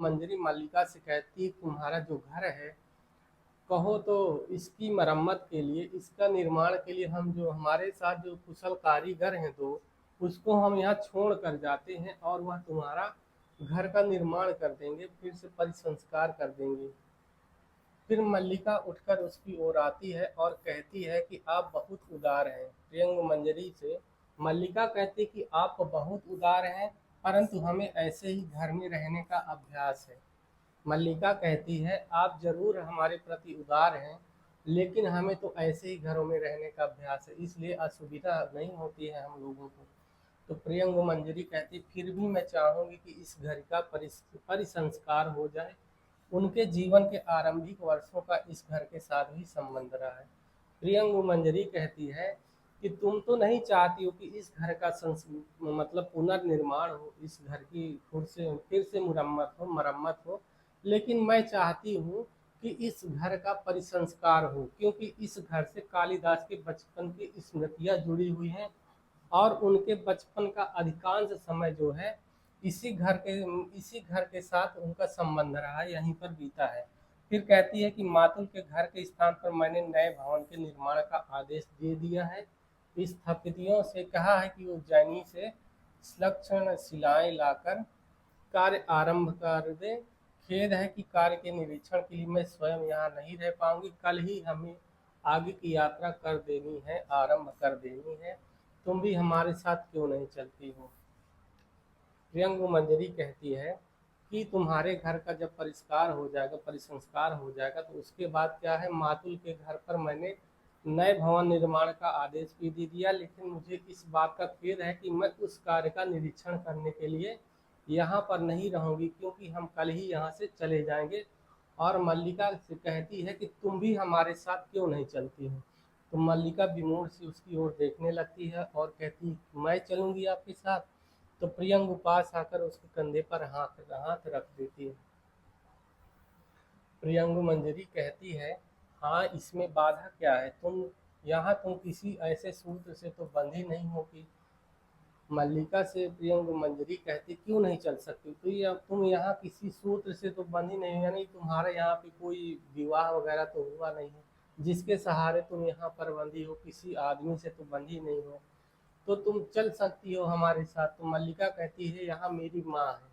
मंजरी मल्लिका से कहती है, तुम्हारा जो घर है कहो तो इसकी मरम्मत के लिए, इसका निर्माण के लिए हम जो हमारे साथ जो कुशल कारीगर हैं दो, उसको हम यहाँ छोड़ कर जाते हैं और वह तुम्हारा घर का निर्माण कर देंगे, फिर से परिसंस्कार कर देंगे। फिर मल्लिका उठकर उसकी ओर आती है और कहती है कि आप बहुत उदार हैं। प्रियंग मंजरी से मल्लिका कहती कि आप बहुत उदार हैं, परंतु हमें ऐसे ही घर में रहने का अभ्यास है। मल्लिका कहती है, आप जरूर हमारे प्रति उदार हैं, लेकिन हमें तो ऐसे ही घरों में रहने का अभ्यास है, इसलिए असुविधा नहीं होती है हम लोगों को। तो प्रियंग मंजरी कहती, फिर भी मैं चाहूंगी कि इस घर का परिसंस्कार हो जाए। उनके जीवन के आरंभिक वर्षों का इस घर के साथ भी संबंध रहा है। प्रियंग मंजरी कहती है कि तुम तो नहीं चाहती हो कि इस घर का मतलब पुनर्निर्माण हो, इस घर की फिर से मरम्मत हो, लेकिन मैं चाहती हूँ कि इस घर का परिसंस्कार हो, क्योंकि इस घर से कालिदास के बचपन की स्मृतियाँ जुड़ी हुई हैं और उनके बचपन का अधिकांश समय जो है इसी घर के साथ उनका संबंध रहा है, यहीं पर बीता है। फिर कहती है कि मातुल के घर के स्थान पर मैंने नए भवन के निर्माण का आदेश दे दिया है। स्थपतियों से कहा है कि उज्जैनी से सुलक्षण शिलाएं लाकर कार्य आरंभ कर दे। खेद है कि कार्य के निरीक्षण के लिए मैं स्वयं यहाँ नहीं रह पाऊंगी, कल ही हमें आगे की यात्रा कर देनी है, आरंभ कर देनी है। तुम भी हमारे साथ क्यों नहीं चलती हो। प्रियंग मंजरी कहती है कि तुम्हारे घर का जब परिसंस्कार हो जाएगा तो उसके बाद क्या है, मातुल के घर पर मैंने नए भवन निर्माण का आदेश भी दे दिया, लेकिन मुझे इस बात का खेद है कि मैं उस कार्य का निरीक्षण करने के लिए यहाँ पर नहीं रहूंगी, क्योंकि हम कल ही यहाँ से चले जाएंगे। और मल्लिका से कहती है कि तुम भी हमारे साथ क्यों नहीं चलती हो। तो मल्लिका विमोह से उसकी ओर देखने लगती है और कहती, मैं चलूंगी आपके साथ। तो प्रियंग पास आकर उसके कंधे पर हाथ हाथ रख देती है। प्रियंग मंजरी कहती है, हाँ इसमें बाधा क्या है, तुम किसी ऐसे सूत्र से तो बंधी नहीं होगी। मल्लिका से प्रियंग मंजरी कहती, क्यों नहीं चल सकती, तो तुम यहाँ किसी सूत्र से तो बंधी नहीं, यानी तुम्हारे यहाँ पे कोई विवाह वगैरह तो हुआ नहीं है जिसके सहारे तुम यहाँ पर बंधी हो, किसी आदमी से तो बंधी नहीं हो, तो तुम चल सकती हो हमारे साथ। तो मल्लिका कहती है, यहाँ मेरी माँ है।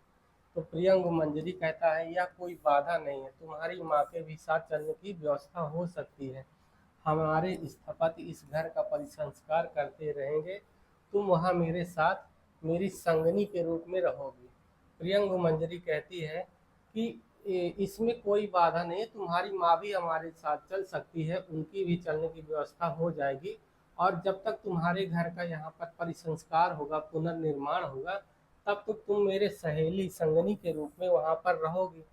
तो प्रियंग मंजरी कहता है, यह कोई बाधा नहीं है, तुम्हारी माँ के भी साथ चलने की व्यवस्था हो सकती है। हमारे स्थपति इस घर का परिसंस्कार करते रहेंगे, तुम वहाँ मेरे साथ मेरी संगनी के रूप में रहोगी। प्रियंग मंजरी कहती है कि इसमें कोई बाधा नहीं है, तुम्हारी माँ भी हमारे साथ चल सकती है, उनकी भी चलने की व्यवस्था हो जाएगी। और जब तक तुम्हारे घर का यहाँ पर परिसंस्कार होगा, पुनर्निर्माण होगा, तब तक तुम मेरे सहेली संगनी के रूप में वहाँ पर रहोगी।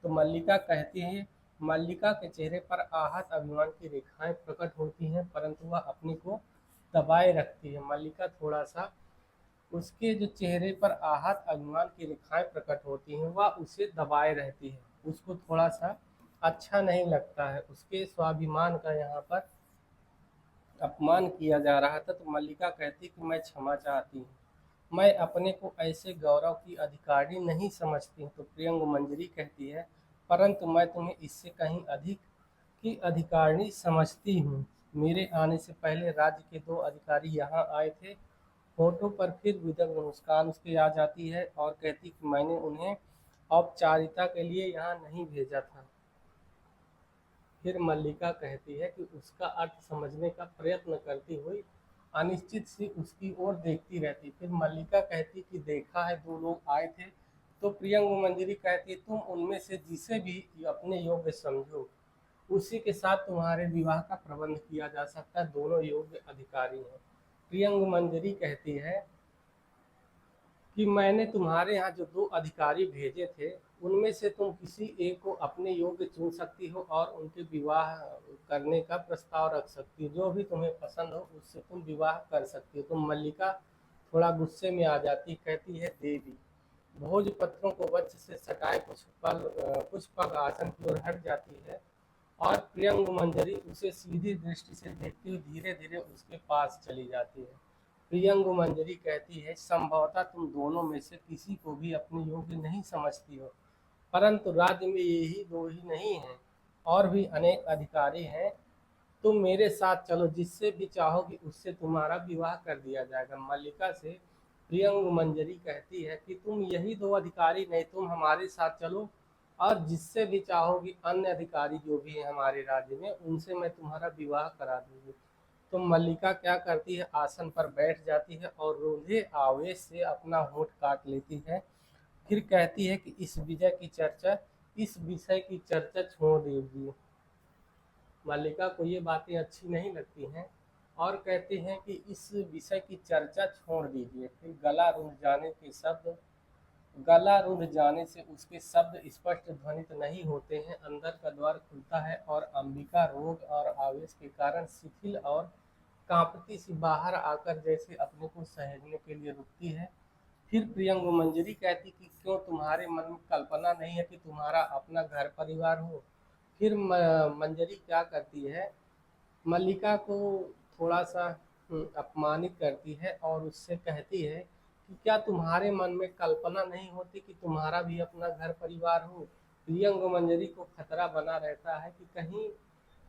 तो मल्लिका कहती है, मल्लिका के चेहरे पर आहत अभिमान की रेखाएं प्रकट होती हैं, परंतु वह अपने को दबाए रखती है। मल्लिका थोड़ा सा उसके जो चेहरे पर आहत अभिमान की रेखाएं प्रकट होती हैं, वह उसे दबाए रहती है, उसको थोड़ा सा अच्छा नहीं लगता है, उसके स्वाभिमान का यहाँ पर अपमान किया जा रहा था। तो मल्लिका कहती कि मैं क्षमा चाहती हूँ, मैं अपने को ऐसे गौरव की अधिकारी नहीं समझती हूँ। तो प्रियंग मंजरी कहती है, परंतु मैं तुम्हें इससे कहीं अधिक की अधिकारिणी समझती हूँ। मेरे आने से पहले राज्य के 2 अधिकारी यहाँ आए थे। होठों पर फिर विदग्ध मुस्कान उसकी आ जाती है और कहती कि मैंने उन्हें औपचारिकता के लिए यहाँ नहीं भेजा था। फिर मल्लिका कहती है कि उसका अर्थ समझने का प्रयत्न करती हुई अनिश्चित सी उसकी ओर देखती रहती। फिर मल्लिका कहती कि देखा है 2 लोग आए थे। तो प्रियंग मंजरी कहती, तुम उनमें से जिसे भी अपने योग्य समझो, उसी के साथ तुम्हारे विवाह का प्रबंध किया जा सकता है, दोनों योग्य अधिकारी हैं। प्रियंग मंजरी कहती है कि मैंने तुम्हारे यहाँ जो 2 अधिकारी भेजे थे, उनमें से तुम किसी एक को अपने योग्य चुन सकती हो और उनके विवाह करने का प्रस्ताव रख सकती हो, जो भी तुम्हें पसंद हो उससे तुम विवाह कर सकती हो। तो मल्लिका थोड़ा गुस्से में आ जाती, कहती है, देवी भोजपत्रों को वक्ष से सटाए कुछ पग आसन की ओर हट जाती है और प्रियंग मंजरी उसे सीधी दृष्टि से देखती हुई धीरे धीरे उसके पास चली जाती है। प्रियंग मंजरी कहती है, संभवतः तुम दोनों में से किसी को भी अपने योग्य नहीं समझती हो, परंतु राज्य में यही दो ही नहीं हैं, और भी अनेक अधिकारी हैं। तुम मेरे साथ चलो, जिससे भी चाहोगी उससे तुम्हारा विवाह कर दिया जाएगा। मल्लिका से प्रियंग मंजरी कहती है कि तुम यही दो अधिकारी नहीं, तुम हमारे साथ चलो, और जिससे भी चाहोगी अन्य अधिकारी जो भी हैं हमारे राज्य में, उनसे मैं तुम्हारा विवाह करा दूंगी। तो मल्लिका क्या करती है, आसन पर बैठ जाती है और रूंधे आवेश से अपना होंठ काट लेती है। फिर कहती है कि इस विषय की चर्चा छोड़ दीजिए। मल्लिका को ये बातें अच्छी नहीं लगती हैं और कहते हैं कि इस विषय की चर्चा छोड़ दीजिए। फिर गला रुंध जाने से उसके शब्द स्पष्ट ध्वनित नहीं होते हैं। अंदर का द्वार खुलता है और अंबिका रोग और आवेश के कारण शिथिल और कांपती सी बाहर आकर जैसे अपने को सहेजने के लिए रुकती है। फिर प्रियंग मंजरी कहती कि क्यों तुम्हारे मन में कल्पना नहीं है कि तुम्हारा अपना घर परिवार हो। फिर मंजरी क्या करती है, मल्लिका को थोड़ा सा अपमानित करती है और उससे कहती है कि क्या तुम्हारे मन में कल्पना नहीं होती कि तुम्हारा भी अपना घर परिवार हो। प्रियंग मंजरी को खतरा बना रहता है कि कहीं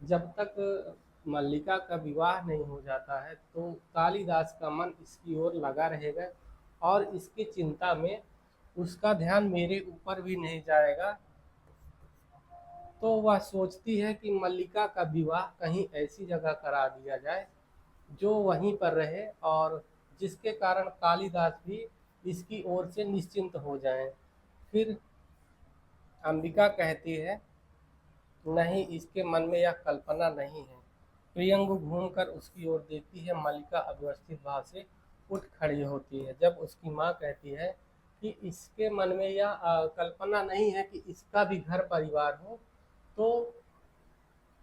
जब तक मल्लिका का विवाह नहीं हो जाता है तो कालिदास का मन इसकी ओर लगा रहेगा और इसकी चिंता में उसका ध्यान मेरे ऊपर भी नहीं जाएगा। तो वह सोचती है कि मल्लिका का विवाह कहीं ऐसी जगह करा दिया जाए जो वहीं पर रहे और जिसके कारण कालिदास भी इसकी ओर से निश्चिंत हो जाएं। फिर अंबिका कहती है, नहीं, इसके मन में यह कल्पना नहीं है। प्रियंगु घूमकर उसकी ओर देखती है। मल्लिका अव्यवस्थित भाव से उठ खड़ी होती है। जब उसकी माँ कहती है कि इसके मन में यह कल्पना नहीं है कि इसका भी घर परिवार हो, तो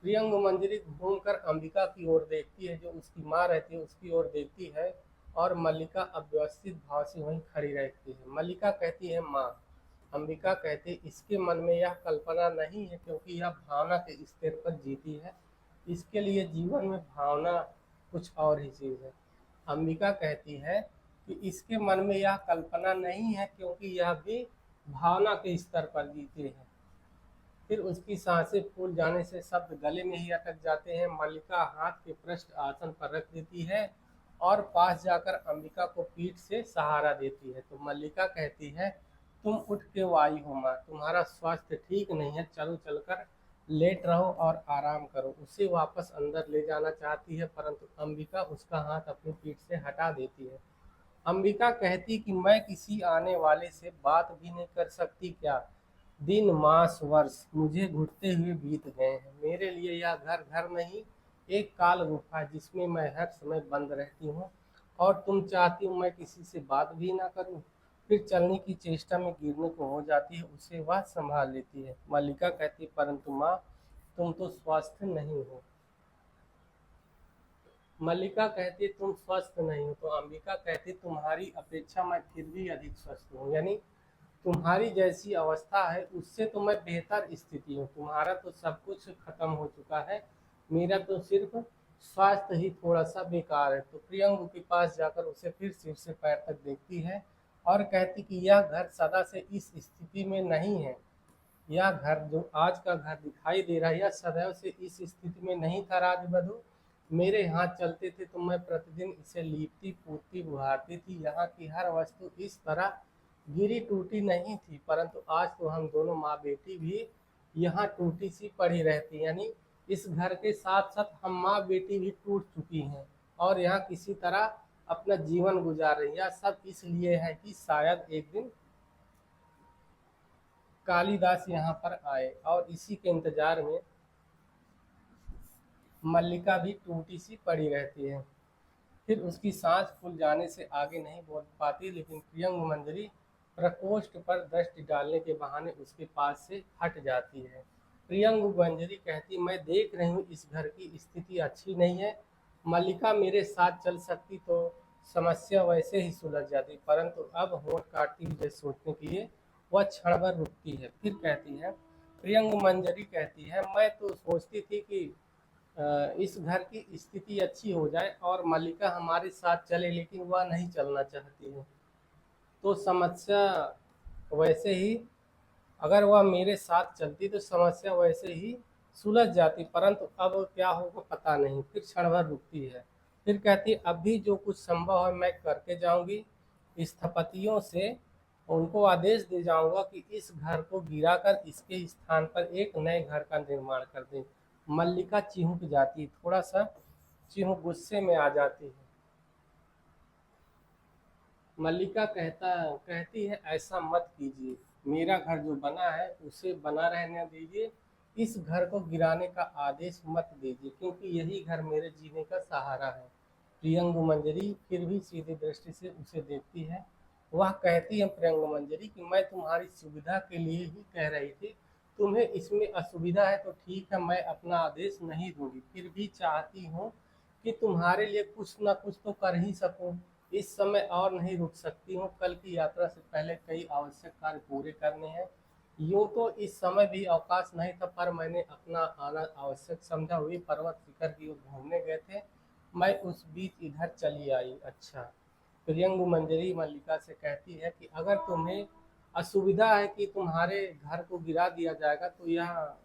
प्रियंग मंजरी घूमकर अंबिका की ओर देखती है, जो उसकी माँ रहती है उसकी ओर देखती है, और मल्लिका अव्यवस्थित भाव से वहीं खड़ी रहती है। मल्लिका कहती है, माँ। अंबिका कहती है, इसके मन में यह कल्पना नहीं है क्योंकि यह भावना के स्तर पर जीती है। इसके लिए जीवन में भावना कुछ और ही चीज़ है। अंबिका कहती है कि इसके मन में यह कल्पना नहीं है क्योंकि यह भी भावना के स्तर पर जीते हैं। फिर उसकी सांसें फूल जाने से शब्द गले में ही अटक जाते हैं। मल्लिका हाथ के पृष्ठ आसन पर रख देती है और पास जाकर अंबिका को पीठ से सहारा देती है। तो मल्लिका कहती है, तुम उठ के आई हो माँ, तुम्हारा स्वास्थ्य ठीक नहीं है, चलो चलकर लेट रहो और आराम करो। उसे वापस अंदर ले जाना चाहती है, परंतु अंबिका उसका हाथ अपनी पीठ से हटा देती है। अंबिका कहती कि मैं किसी आने वाले से बात भी नहीं कर सकती क्या। दिन मास वर्ष मुझे घुटते हुए बीत गए हैं। मेरे लिए यह घर घर नहीं, एक काल गुफा है जिसमें मैं हर समय बंद रहती हूँ, और तुम चाहती हूँ मैं किसी से बात भी ना करूँ। फिर चलने की चेष्टा में गिरने को हो जाती है, उसे वह संभाल लेती है। मल्लिका कहती, परंतु माँ, तुम तो स्वस्थ नहीं हो। मल्लिका कहती, तुम स्वस्थ नहीं हो। तो अंबिका कहती, तुम्हारी अपेक्षा मैं फिर भी अधिक स्वस्थ हूँ। यानी तुम्हारी जैसी अवस्था है उससे तो मैं बेहतर स्थिति हूँ। तुम्हारा तो सब कुछ खत्म हो चुका है, मेरा तो सिर्फ स्वास्थ्य ही थोड़ा सा बेकार है। तो प्रियंगु के पास जाकर उसे फिर सिर से पैर तक देखती है और कहती कि यह घर सदा से इस स्थिति में नहीं है। यह घर जो आज का घर दिखाई दे रहा है, यह सदैव से इस स्थिति में नहीं था। राजबधू, मेरे हाथ चलते थे तो मैं प्रतिदिन इसे लीपती पोतती बुहारती थी। यहाँ की हर वस्तु इस तरह गिरी टूटी नहीं थी, परंतु आज तो हम दोनों माँ बेटी भी यहाँ टूटी सी पड़ी रहती। यानी इस घर के साथ साथ हम माँ बेटी भी टूट चुकी हैं और यहाँ किसी तरह अपना जीवन गुजार रही है। सब इसलिए है कि शायद एक दिन कालिदास यहाँ पर आए, और इसी के इंतजार में मल्लिका भी टूटी सी पड़ी रहती है। फिर उसकी सांस फूल जाने से आगे नहीं बोल पाती, लेकिन प्रियंग मंजरी प्रकोष्ठ पर दृष्टि डालने के बहाने उसके पास से हट जाती है। प्रियंग मंजरी कहती, मैं देख रही हूँ इस घर की स्थिति अच्छी नहीं है। मल्लिका मेरे साथ चल सकती तो समस्या वैसे ही सुलझ जाती, परंतु अब होंठ काटती हुई सोचने के लिए वह क्षण भर रुकती है। फिर कहती है, प्रियंग मंजरी कहती है, मैं तो सोचती थी कि इस घर की स्थिति अच्छी हो जाए और मल्लिका हमारे साथ चले, लेकिन वह नहीं चलना चाहती है। तो समस्या वैसे ही अगर वह मेरे साथ चलती तो समस्या वैसे ही सुलझ जाती, परंतु अब क्या होगा पता नहीं। फिर क्षण भर रुकती है, फिर कहती है अभी जो कुछ संभव है मैं करके जाऊंगी। स्थपतियों से उनको आदेश दे जाऊंगा कि इस घर को गिराकर इसके स्थान पर एक नए घर का निर्माण कर दें। मल्लिका चिहुक जाती है, थोड़ा सा चिहुक गुस्से में आ जाती है। मल्लिका कहती है ऐसा मत कीजिए, मेरा घर जो बना है उसे बना रहने दीजिए। इस घर को गिराने का आदेश मत दीजिए, क्योंकि यही घर मेरे जीने का सहारा है। प्रियंगु मंजरी फिर भी सीधी दृष्टि से उसे देखती है। वह कहती है प्रियंगु मंजरी कि मैं तुम्हारी सुविधा के लिए ही कह रही थी। तुम्हें इसमें असुविधा है तो ठीक है, मैं अपना आदेश नहीं दूंगी, फिर भी चाहती हूँ कि तुम्हारे लिए कुछ ना कुछ तो कर ही सकूं। इस समय और नहीं रुक सकती हूँ, कल की यात्रा से पहले कई आवश्यक कार्य पूरे करने हैं। यूं तो इस समय भी अवकाश नहीं था, पर मैंने अपना आना आवश्यक समझा। हुई पर्वत शिखर की ओर घूमने गए थे, मैं उस बीच इधर चली आई। अच्छा। प्रियंगु मंजरी मल्लिका से कहती है कि अगर तुम्हें असुविधा है कि तुम्हारे घर को गिरा दिया जाएगा तो यह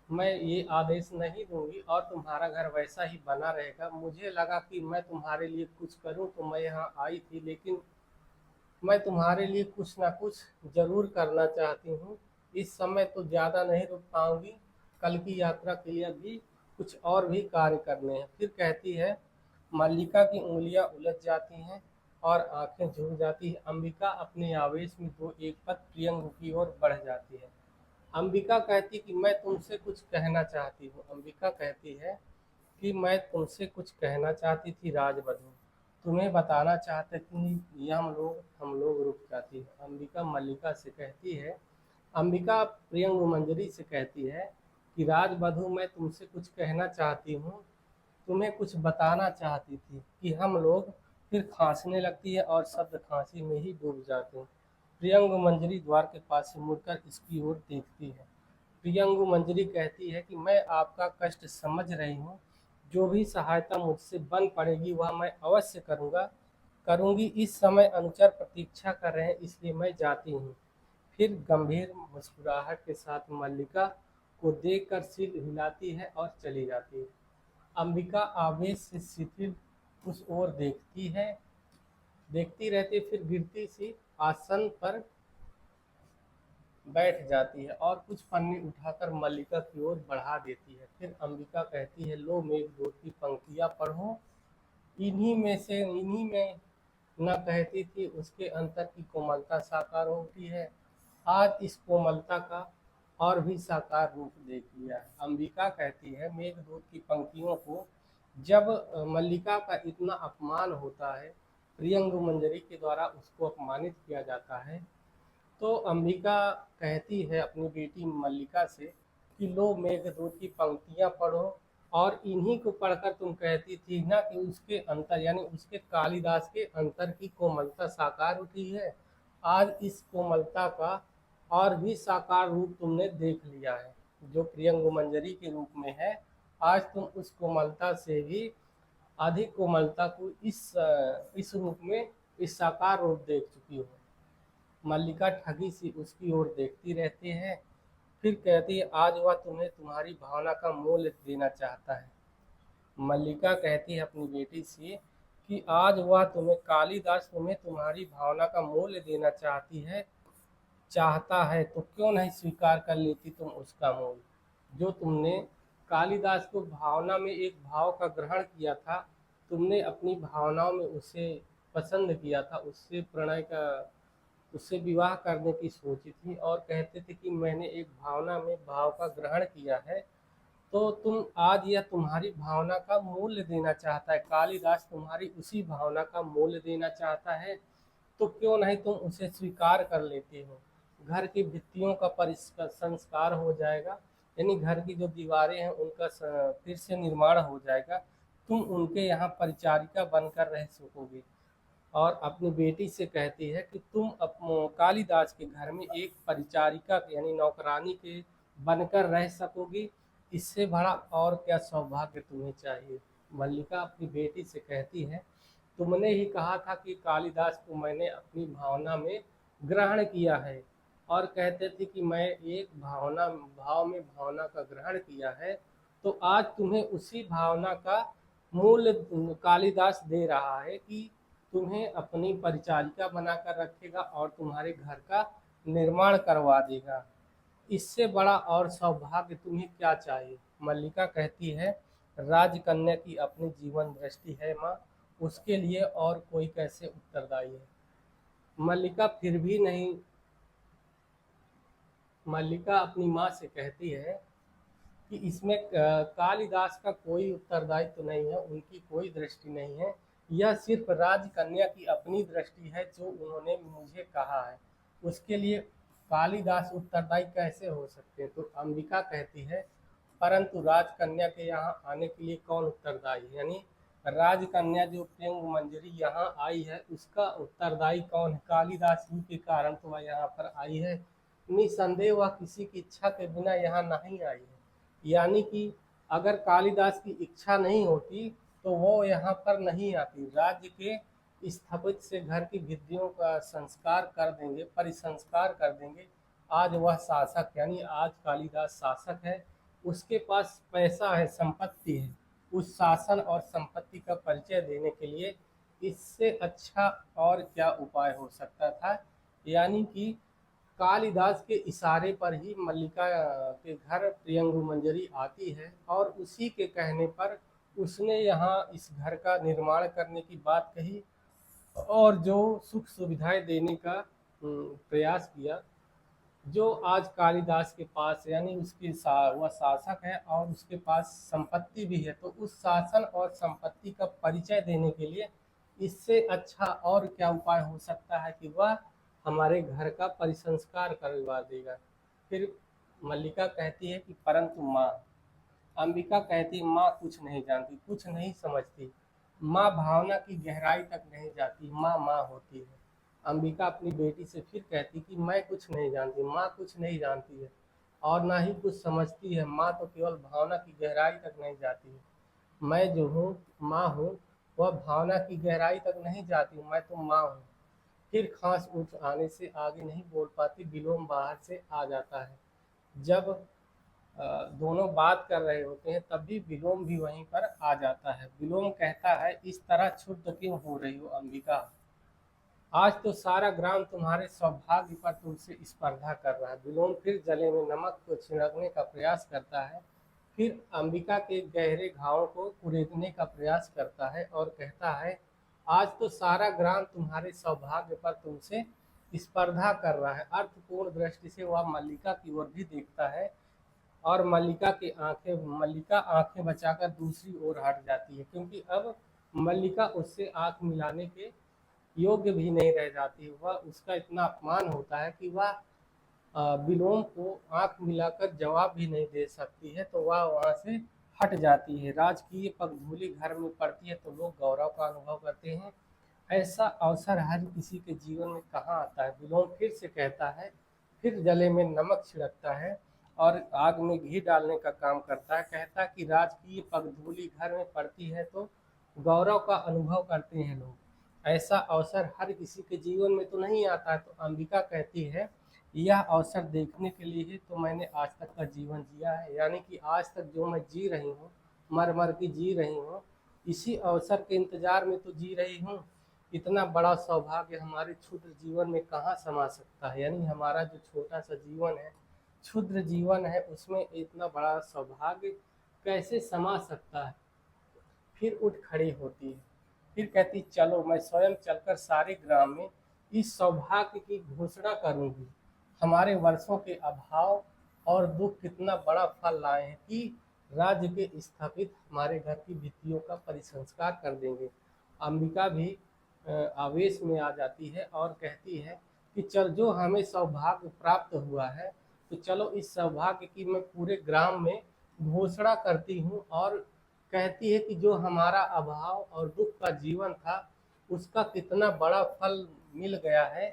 मैं ये आदेश नहीं दूंगी और तुम्हारा घर वैसा ही बना रहेगा। मुझे लगा कि मैं तुम्हारे लिए कुछ करूं तो मैं यहाँ आई थी, लेकिन मैं तुम्हारे लिए कुछ ना कुछ जरूर करना चाहती हूँ। इस समय तो ज़्यादा नहीं रुक पाऊंगी, कल की यात्रा के लिए भी कुछ और भी कार्य करने हैं। फिर कहती है, मल्लिका की उंगलियां उलझ जाती हैं और आंखें झुक जाती है। अंबिका अपने आवेश में दो एक पद प्रियंक की ओर बढ़ जाती है। अंबिका कहती कि मैं तुमसे कुछ कहना चाहती हूँ। अंबिका कहती है कि मैं तुमसे कुछ कहना चाहती थी राजबधू, तुम्हें बताना चाहते कि ये हम लोग रुक जाती है। अंबिका मल्लिका से कहती है, अंबिका प्रियंगु मंजरी से कहती है कि राजबधू मैं तुमसे कुछ कहना चाहती हूँ, तुम्हें कुछ बताना चाहती थी कि हम लोग। फिर खांसने लगती है और शब्द खांसी में ही डूब जाते हैं। प्रियंगु मंजरी द्वार के पास से मुड़कर इसकी ओर देखती है। प्रियंगु मंजरी कहती है कि मैं आपका कष्ट समझ रही हूँ, जो भी सहायता मुझसे बन पड़ेगी वह मैं अवश्य करूँगी। इस समय अनुचर प्रतीक्षा कर रहे हैं, इसलिए मैं जाती हूँ। फिर गंभीर मुस्कुराहट के साथ मल्लिका को देखकर सिर हिलाती है और चली जाती है। अंबिका आवेश से शिथिल उस ओर देखती रहती, फिर गिरती सी आसन पर बैठ जाती है और कुछ पन्ने उठाकर मल्लिका की ओर बढ़ा देती है। फिर अंबिका कहती है, लो मेघदूत की पंक्तियां पढ़ो, इन्हीं में न कहती थी उसके अंतर की कोमलता साकार होती है। आज इस कोमलता का और भी साकार रूप देख लिया है। अंबिका कहती है मेघदूत की पंक्तियों को जब मल्लिका का इतना अपमान होता है, प्रियंगु मंजरी के द्वारा उसको अपमानित किया जाता है, तो अंबिका कहती है अपनी बेटी मल्लिका से कि लो मेघदूत की पंक्तियां पढ़ो, और इन्हीं को पढ़कर तुम कहती थी ना कि उसके अंतर यानी उसके कालिदास के अंतर की कोमलता साकार उठी है। आज इस कोमलता का और भी साकार रूप तुमने देख लिया है, जो प्रियंगु मंजरी के रूप में है। आज तुम उस कोमलता से भी अधिक कोमलता को इस रूप में, इस साकार रूप देख चुकी हो। मल्लिका ठगी सी उसकी ओर देखती रहती है, फिर कहती है आज वह तुम्हें तुम्हारी भावना का मोल देना चाहता है। मल्लिका कहती है अपनी बेटी से कि आज वह कालिदास तुम्हें तुम्हारी भावना का मोल देना चाहता है, तो क्यों नहीं स्वीकार कर लेती तुम उसका मोल। जो तुमने कालिदास को भावना में एक भाव का ग्रहण किया था, तुमने अपनी भावनाओं में उसे पसंद किया था, उससे विवाह करने की सोची थी और कहते थे कि मैंने एक भावना में भाव का ग्रहण किया है, तो तुम आज यह तुम्हारी भावना का मूल्य देना चाहता है, कालिदास तुम्हारी उसी भावना का मूल्य देना चाहता है, तो क्यों नहीं तुम उसे स्वीकार कर लेते हो। घर की भित्तियों का संस्कार हो जाएगा, यानी घर की जो दीवारें हैं उनका फिर से निर्माण हो जाएगा, तुम उनके यहाँ परिचारिका बनकर रह सकोगी। और अपनी बेटी से कहती है कि तुम कालिदास के घर में एक परिचारिका यानी नौकरानी के बनकर रह सकोगी, इससे बड़ा और क्या सौभाग्य तुम्हें चाहिए। मल्लिका अपनी बेटी से कहती है, तुमने ही कहा था कि कालिदास को मैंने अपनी भावना में ग्रहण किया है, और कहते थे कि मैं एक भाव में भावना का ग्रहण किया है, तो आज तुम्हें उसी भावना का मूल्य कालिदास दे रहा है कि तुम्हें अपनी परिचारिका बनाकर रखेगा और तुम्हारे घर का निर्माण करवा देगा। इससे बड़ा और सौभाग्य तुम्हें क्या चाहिए? मल्लिका कहती है, राजकन्या की अपनी जीवन दृष्टि है माँ, उसके लिए और कोई कैसे उत्तरदायी है? मल्लिका फिर भी नहीं मल्लिका अपनी माँ से कहती है कि इसमें कालिदास का कोई उत्तरदायित्व नहीं है, उनकी कोई दृष्टि नहीं है। यह सिर्फ राजकन्या की अपनी दृष्टि है जो उन्होंने मुझे कहा है। उसके लिए कालिदास उत्तरदायी कैसे हो सकते हैं? तो अंबिका कहती है, परंतु राजकन्या के यहाँ आने के लिए कौन उत्तरदायी है? यानी राजकन्या जो प्रियंग मंजरी यहाँ आई है, उसका उत्तरदायी कौन है? कालिदास ही के कारण तो वह यहाँ पर आई है। निसंदेह वह किसी की इच्छा के बिना यहाँ नहीं आई है। यानी कि अगर कालिदास की इच्छा नहीं होती तो वो यहाँ पर नहीं आती। राज्य के स्थापित से घर की भित्तियों का संस्कार कर देंगे, परिसंस्कार कर देंगे। आज वह शासक, यानी आज कालिदास शासक है, उसके पास पैसा है, संपत्ति है। उस शासन और संपत्ति का परिचय देने के लिए इससे अच्छा और क्या उपाय हो सकता था? यानी कि कालिदास के इशारे पर ही मल्लिका के घर प्रियंगु मंजरी आती है और उसी के कहने पर उसने यहाँ इस घर का निर्माण करने की बात कही और जो सुख सुविधाएं देने का प्रयास किया। जो आज कालिदास के पास, यानी वह शासक है और उसके पास संपत्ति भी है, तो उस शासन और संपत्ति का परिचय देने के लिए इससे अच्छा और क्या उपाय हो सकता है कि वह हमारे घर का परिसंस्कार करवा देगा। फिर मल्लिका कहती है कि परंतु माँ, अंबिका कहती, माँ कुछ नहीं जानती, कुछ नहीं समझती। माँ भावना की गहराई तक नहीं जाती, माँ माँ होती है। अंबिका अपनी बेटी से फिर कहती कि मैं कुछ नहीं जानती, माँ कुछ नहीं जानती है और ना ही कुछ समझती है। माँ तो केवल भावना की गहराई तक नहीं जाती है। मैं जो हूँ, माँ हूँ, वह भावना की गहराई तक नहीं जाती हूँ, मैं तो माँ हूँ। फिर खांस उठ आने से आगे नहीं बोल पाती, विलोम बाहर से आ जाता है। जब दोनों बात कर रहे होते हैं तब भी विलोम भी वहीं पर आ जाता है। विलोम कहता है, इस तरह क्षुब्ध क्यों हो रही हो अंबिका? आज तो सारा ग्राम तुम्हारे सौभाग्य पर तुमसे स्पर्धा कर रहा है। विलोम फिर गले में नमक को छिड़कने का प्रयास करता है, फिर अंबिका के गहरे घावों को कुरेदने का प्रयास करता है और कहता है, आज तो सारा ग्राम तुम्हारे सौभाग्य पर तुमसे स्पर्धा कर रहा है। अर्थपूर्ण दृष्टि से वह मल्लिका की ओर भी देखता है और मल्लिका आंखें बचाकर दूसरी ओर हट जाती है, क्योंकि अब मल्लिका उससे आंख मिलाने के योग्य भी नहीं रह जाती। वह उसका इतना अपमान होता है कि वह विलोम को आंख मिलाकर जवाब भी नहीं दे सकती है, तो वह वहां से हट जाती है। राजकीय पगडंडी घर में पड़ती है तो लोग गौरव का अनुभव करते हैं। ऐसा अवसर हर किसी के जीवन में कहाँ आता है? विलोम फिर से कहता है, फिर गले में नमक छिड़कता है और आग में घी डालने का काम करता है। कहता है कि राजकीय पगडंडी घर में पड़ती है तो गौरव का अनुभव करते हैं लोग। ऐसा अवसर हर किसी के जीवन में तो नहीं आता है। तो अंबिका कहती है, यह अवसर देखने के लिए ही तो मैंने आज तक का जीवन जिया है। यानी कि आज तक जो मैं जी रही हूँ, मर मर के जी रही हूँ, इसी अवसर के इंतजार में तो जी रही हूँ। इतना बड़ा सौभाग्य हमारे क्षुद्र जीवन में कहाँ समा सकता है? यानी हमारा जो छोटा सा जीवन है, क्षुद्र जीवन है, उसमें इतना बड़ा सौभाग्य कैसे समा सकता है? फिर उठ खड़ी होती है, फिर कहती, चलो मैं स्वयं चलकर सारे ग्राम में इस सौभाग्य की घोषणा करूंगी। हमारे वर्षों के अभाव और दुख कितना बड़ा फल लाए हैं कि राज्य के स्थापित हमारे घर की भित्तियों का परिसंस्कार कर देंगे। अंबिका भी आवेश में आ जाती है और कहती है कि चल, जो हमें सौभाग्य प्राप्त हुआ है तो चलो इस सौभाग्य की मैं पूरे ग्राम में घोषणा करती हूँ। और कहती है कि जो हमारा अभाव और दुख का जीवन था, उसका कितना बड़ा फल मिल गया है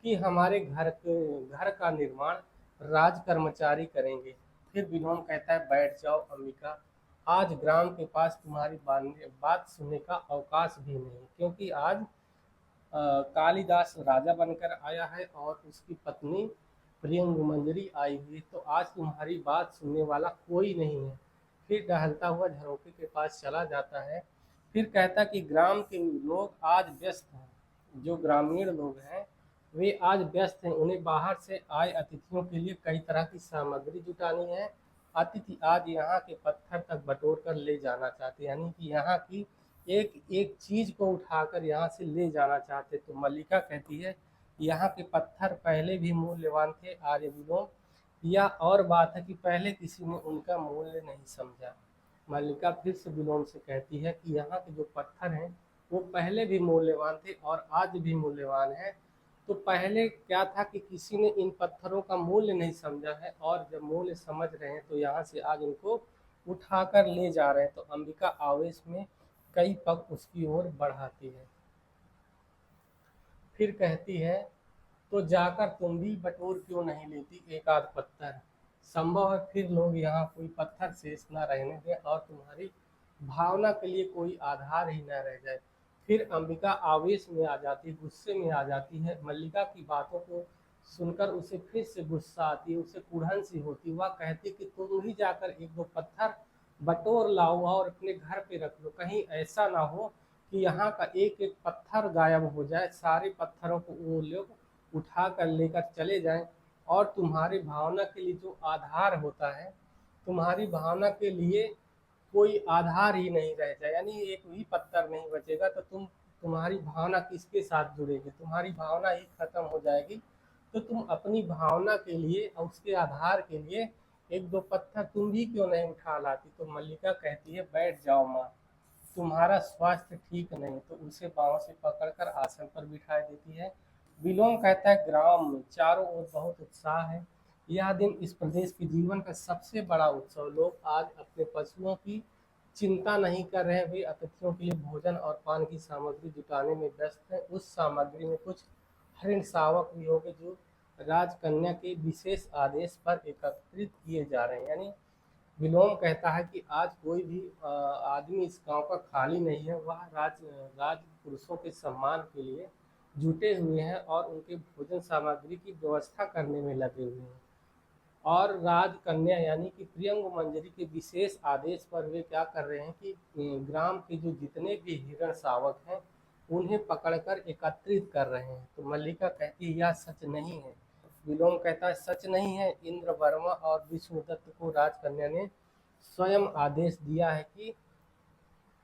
कि हमारे घर का निर्माण राज कर्मचारी करेंगे। फिर विनोम कहता है, बैठ जाओ अंबिका, आज ग्राम के पास तुम्हारी बात सुनने का अवकाश भी नहीं, क्योंकि आज कालिदास राजा बनकर आया है और उसकी पत्नी प्रियंग मंजरी आई हुई, तो आज तुम्हारी बात सुनने वाला कोई नहीं है। फिर टहलता हुआ झरोखे के पास चला जाता है। फिर कहता कि ग्राम के लोग आज व्यस्त हैं, जो ग्रामीण लोग हैं वे आज व्यस्त हैं। उन्हें बाहर से आए अतिथियों के लिए कई तरह की सामग्री जुटानी है। अतिथि आज यहाँ के पत्थर तक बटोर कर ले जाना चाहते, यानी कि यहाँ की एक एक चीज को उठाकर यहाँ से ले जाना चाहते। तो मल्लिका कहती है यहाँ के पत्थर पहले भी मूल्यवान थे आर्य विलोम, या और बात है कि पहले किसी ने उनका मूल्य नहीं समझा। मल्लिका फिर से विलोम से कहती है कि यहाँ के जो पत्थर हैं वो पहले भी मूल्यवान थे और आज भी मूल्यवान है। तो पहले क्या था कि किसी ने इन पत्थरों का मूल्य नहीं समझा है, और जब मूल्य समझ रहे हैं तो यहाँ से आज इनको उठाकर ले जा रहे हैं। तो अंबिका आवेश में कई पग उसकी ओर बढ़ाती है। फिर कहती है तो जाकर तुम भी बटोर क्यों नहीं लेती एक आध पत्थर। संभव है फिर लोग यहाँ कोई पत्थर शेष न रहने दें और तुम्हारी भावना के लिए कोई आधार ही न रह जाए। फिर अंबिका आवेश में आ जाती, गुस्से में आ जाती है। मल्लिका की बातों को सुनकर उसे फिर से गुस्सा आती है, उसे कुढ़न सी होती। वह कहती कि तुम ही जाकर एक दो पत्थर बटोर लाओ और अपने घर पे रख लो। कहीं ऐसा ना हो कि यहाँ का एक एक पत्थर गायब हो जाए, सारे पत्थरों को वो लोग उठा कर लेकर चले जाएं और तुम्हारी भावना के लिए जो आधार होता है, तुम्हारी भावना के लिए कोई आधार ही नहीं रह जाए, यानी एक भी पत्थर नहीं बचेगा। तो तुम्हारी भावना किसके साथ जुड़ेगी, तुम्हारी भावना ही खत्म हो जाएगी। तो तुम अपनी भावना के लिए और उसके आधार के लिए एक दो पत्थर तुम भी क्यों नहीं उठा लाती। तो मल्लिका कहती है बैठ जाओ माँ, तुम्हारा स्वास्थ्य ठीक नहीं। तो उसे पाँव से पकड़कर आसन पर बिठा देती है। विलोम कहता है ग्राम में चारों ओर बहुत उत्साह है। यह दिन इस प्रदेश के जीवन का सबसे बड़ा उत्सव। लोग आज अपने पशुओं की चिंता नहीं कर रहे, वे अतिथियों के लिए भोजन और पान की सामग्री जुटाने में व्यस्त हैं। उस सामग्री में कुछ हरिण शावक भी होंगे जो राजकन्या के विशेष आदेश पर एकत्रित किए जा रहे हैं। यानी विलोम कहता है कि आज कोई भी आदमी इस गांव का खाली नहीं है। वह राज पुरुषों के सम्मान के लिए जुटे हुए हैं और उनके भोजन सामग्री की व्यवस्था करने में लगे हुए हैं। और राजकन्या यानी कि प्रियंग मंजरी के विशेष आदेश पर वे क्या कर रहे हैं कि ग्राम के जो जितने भी हिरण शावक हैं उन्हें पकड़कर एकत्रित कर रहे हैं। तो मल्लिका कहती है यह सच नहीं है। विलोम कहता है सच नहीं है। इंद्र वर्मा और विष्णुदत्त को राजकन्या ने स्वयं आदेश दिया है कि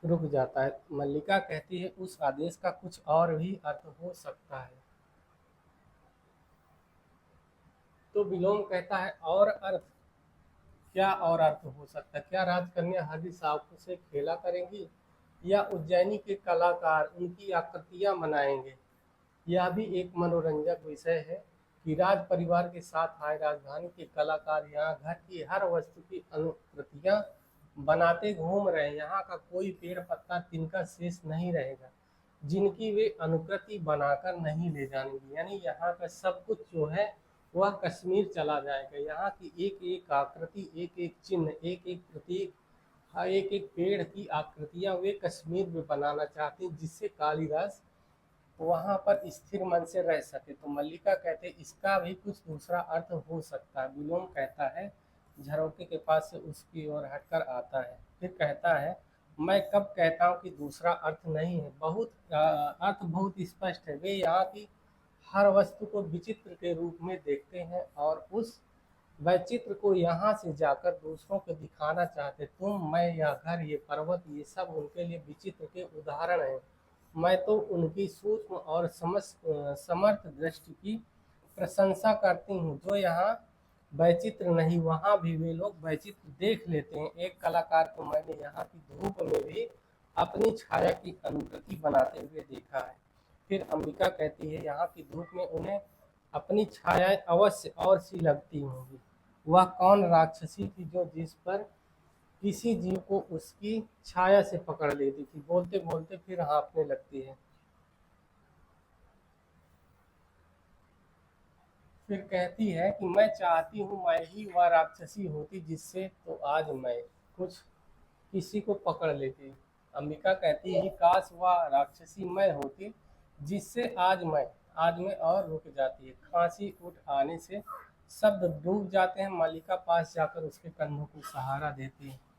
रुक जाता है। मल्लिका कहती है उस आदेश का कुछ और भी अर्थ हो सकता है। तो विलोम कहता है और अर्थ क्या, और अर्थ हो सकता है क्या? राजकन्या हरि शावकों से खेला करेंगी या उज्जैनी के कलाकार उनकी आकृतियां बनाएंगे। यह भी एक मनोरंजक विषय है कि राज परिवार के साथ आए राजधानी के कलाकार यहाँ घर की हर वस्तु की अनुकृतियां बनाते घूम रहे हैं। यहाँ का कोई पेड़ पत्ता तिनका शेष नहीं रहेगा जिनकी वे अनुकृति बनाकर नहीं ले जाएंगे। यानी यहाँ का सब कुछ जो है वह कश्मीर चला जाएगा। यहाँ की एक एक आकृति, एक एक चिन्ह, एक एक प्रतीक, एक एक पेड़ की आकृतियां वे कश्मीर में बनाना चाहते हैं, जिससे कालिदास वहां पर स्थिर मन से रह सके। तो मल्लिका कहते इसका भी कुछ दूसरा अर्थ हो सकता है। विलोम कहता है झरोखे के पास से उसकी ओर हटकर आता है। फिर कहता है मैं कब कहता हूँ कि दूसरा अर्थ नहीं है, अर्थ बहुत स्पष्ट है। वे यहाँ की हर वस्तु को विचित्र के रूप में देखते हैं और उस वैचित्र को यहाँ से जाकर दूसरों को दिखाना चाहते। तुम, मैं, यह घर, ये पर्वत, ये सब उनके लिए विचित्र के उदाहरण हैं। मैं तो उनकी सूक्ष्म और समर्थ दृष्टि की प्रशंसा करती हूँ। जो यहाँ वैचित्र नहीं वहाँ भी वे लोग वैचित्र देख लेते हैं। एक कलाकार को मैंने यहाँ की धूप में भी अपनी छाया की अनुकृति बनाते हुए देखा है। फिर अंबिका कहती है यहाँ की धूप में उन्हें अपनी छायाएं अवश्य और सी लगती होंगी। वह कौन राक्षसी थी जो जिस पर किसी जीव को उसकी छाया से पकड़ लेती थी। बोलते बोलते फिर हाँफने लगती है। फिर कहती है कि मैं चाहती हूँ मैं ही वह राक्षसी होती जिससे तो आज मैं कुछ किसी को पकड़ लेती। अंबिका कहती है काश वह राक्षसी मैं होती जिससे आज मैं और रुक जाती है। खांसी उठ आने से शब्द डूब जाते हैं, मल्लिका पास जाकर उसके कंधों को सहारा देती है।